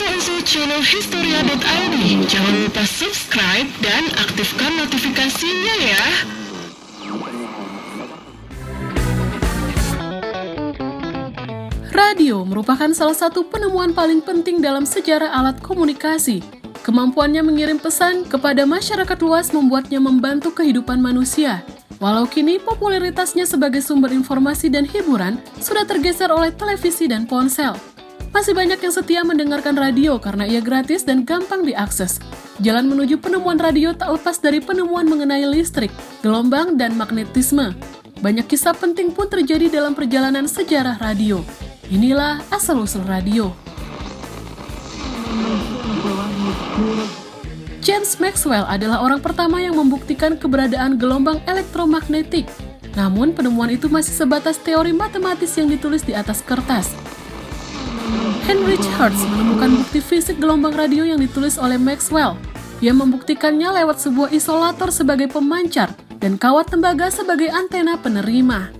also channel Historia.id. Jangan lupa subscribe dan aktifkan notifikasinya ya. Radio merupakan salah satu penemuan paling penting dalam sejarah alat komunikasi. Kemampuannya mengirim pesan kepada masyarakat luas membuatnya membantu kehidupan manusia. Walau kini popularitasnya sebagai sumber informasi dan hiburan sudah tergeser oleh televisi dan ponsel. Masih banyak yang setia mendengarkan radio karena ia gratis dan gampang diakses. Jalan menuju penemuan radio tak lepas dari penemuan mengenai listrik, gelombang, dan magnetisme. Banyak kisah penting pun terjadi dalam perjalanan sejarah radio. Inilah asal-usul radio. James Maxwell adalah orang pertama yang membuktikan keberadaan gelombang elektromagnetik. Namun penemuan itu masih sebatas teori matematis yang ditulis di atas kertas. Heinrich Hertz menemukan bukti fisik gelombang radio yang ditulis oleh Maxwell. Ia membuktikannya lewat sebuah isolator sebagai pemancar dan kawat tembaga sebagai antena penerima.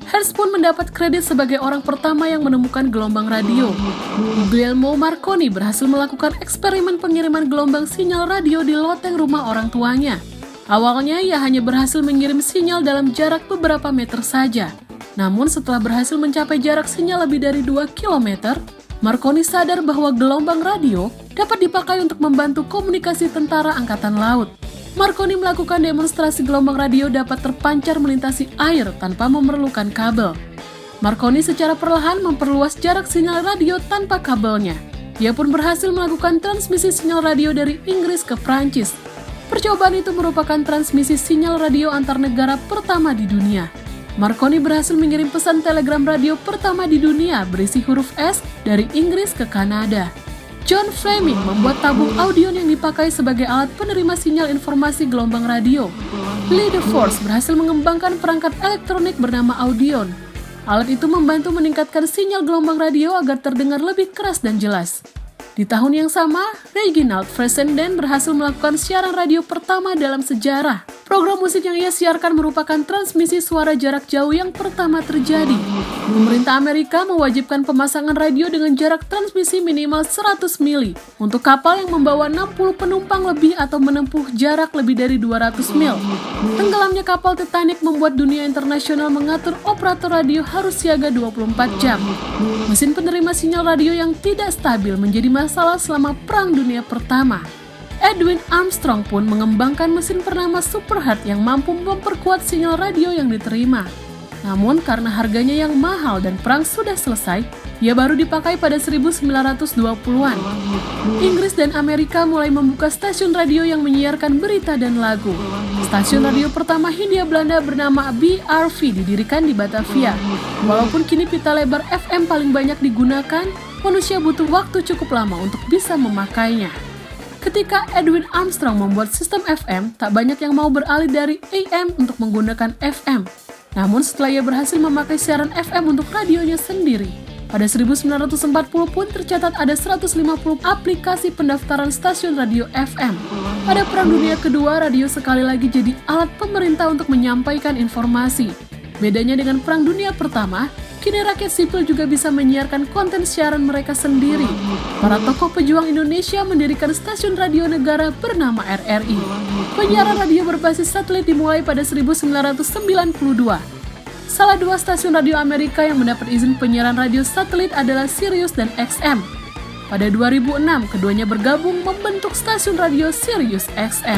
Hertz pun mendapat kredit sebagai orang pertama yang menemukan gelombang radio. Guglielmo Marconi berhasil melakukan eksperimen pengiriman gelombang sinyal radio di loteng rumah orang tuanya. Awalnya ia hanya berhasil mengirim sinyal dalam jarak beberapa meter saja. Namun setelah berhasil mencapai jarak sinyal lebih dari 2 km, Marconi sadar bahwa gelombang radio dapat dipakai untuk membantu komunikasi tentara angkatan laut. Marconi melakukan demonstrasi gelombang radio dapat terpancar melintasi air tanpa memerlukan kabel. Marconi secara perlahan memperluas jarak sinyal radio tanpa kabelnya. Ia pun berhasil melakukan transmisi sinyal radio dari Inggris ke Prancis. Percobaan itu merupakan transmisi sinyal radio antar negara pertama di dunia. Marconi berhasil mengirim pesan telegram radio pertama di dunia berisi huruf S dari Inggris ke Kanada. John Fleming membuat tabung audion yang dipakai sebagai alat penerima sinyal informasi gelombang radio. Lee De Force berhasil mengembangkan perangkat elektronik bernama audion. Alat itu membantu meningkatkan sinyal gelombang radio agar terdengar lebih keras dan jelas. Di tahun yang sama, Reginald Fessenden berhasil melakukan siaran radio pertama dalam sejarah. Program musik yang ia siarkan merupakan transmisi suara jarak jauh yang pertama terjadi. Pemerintah Amerika mewajibkan pemasangan radio dengan jarak transmisi minimal 100 mili untuk kapal yang membawa 60 penumpang lebih atau menempuh jarak lebih dari 200 mil. Tenggelamnya kapal Titanic membuat dunia internasional mengatur operator radio harus siaga 24 jam. Mesin penerima sinyal radio yang tidak stabil menjadi masalah selama Perang Dunia Pertama. Edwin Armstrong pun mengembangkan mesin bernama Superheart yang mampu memperkuat sinyal radio yang diterima. Namun karena harganya yang mahal dan perang sudah selesai, ia baru dipakai pada 1920-an. Inggris dan Amerika mulai membuka stasiun radio yang menyiarkan berita dan lagu. Stasiun radio pertama Hindia Belanda bernama BRV didirikan di Batavia. Walaupun kini pita lebar FM paling banyak digunakan, manusia butuh waktu cukup lama untuk bisa memakainya. Ketika Edwin Armstrong membuat sistem FM, tak banyak yang mau beralih dari AM untuk menggunakan FM. Namun setelah ia berhasil memakai siaran FM untuk radionya sendiri, pada 1940 pun tercatat ada 150 aplikasi pendaftaran stasiun radio FM. Pada Perang Dunia Kedua, radio sekali lagi jadi alat pemerintah untuk menyampaikan informasi. Bedanya dengan Perang Dunia Pertama, kini rakyat sipil juga bisa menyiarkan konten siaran mereka sendiri. Para tokoh pejuang Indonesia mendirikan stasiun radio negara bernama RRI. Penyiaran radio berbasis satelit dimulai pada 1992. Salah dua stasiun radio Amerika yang mendapat izin penyiaran radio satelit adalah Sirius dan XM. Pada 2006, keduanya bergabung membentuk stasiun radio Sirius XM.